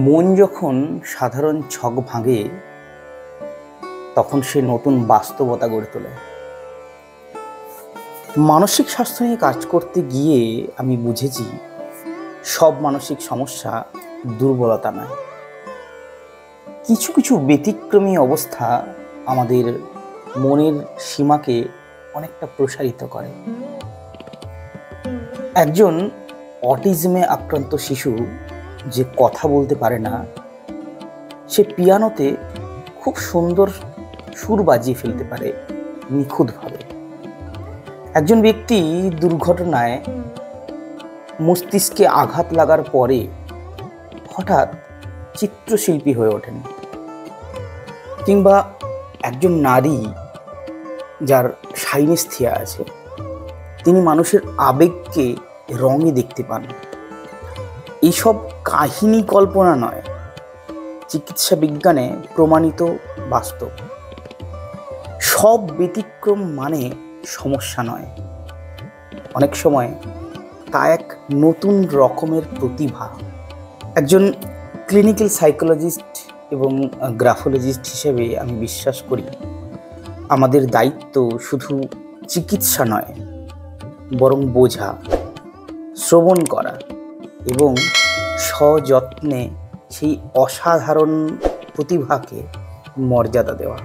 মন যখন সাধারণ ছক ভাঙে তখন সে নতুন বাস্তবতা গড়ে তোলে। মানসিক স্বাস্থ্য নিয়ে কাজ করতে গিয়ে আমি বুঝেছি সব মানসিক সমস্যা দুর্বলতা নয়। কিছু কিছু ব্যতিক্রমী অবস্থা আমাদের মনের সীমাকে অনেকটা প্রসারিত করে। একজন অটিজমে আক্রান্ত শিশু যে কথা বলতে পারে না, সে পিয়ানোতে খুব সুন্দর সুর বাজিয়ে ফেলতে পারে নিখুঁতভাবে। একজন ব্যক্তি দুর্ঘটনায় মস্তিষ্কে আঘাত লাগার পরে হঠাৎ চিত্রশিল্পী হয়ে ওঠেন। কিংবা একজন নারী যার সাইনেস্থিয়া আছে, তিনি মানুষের আবেগকে রঙে দেখতে পান। এইসব কাহিনী কল্পনা নয়, চিকিৎসা বিজ্ঞানে প্রমাণিত বাস্তব। সব ব্যতিক্রম মানে সমস্যা নয়, অনেক সময় তা এক নতুন রকমের প্রতিভা। একজন ক্লিনিক্যাল সাইকোলজিস্ট এবং গ্রাফোলজিস্ট হিসেবে আমি বিশ্বাস করি আমাদের দায়িত্ব শুধু চিকিৎসা নয়, বরং বোঝা, শ্রবণ করা এবং সযত্নে সেই অসাধারণ প্রতিভাকে মর্যাদা দেওয়া।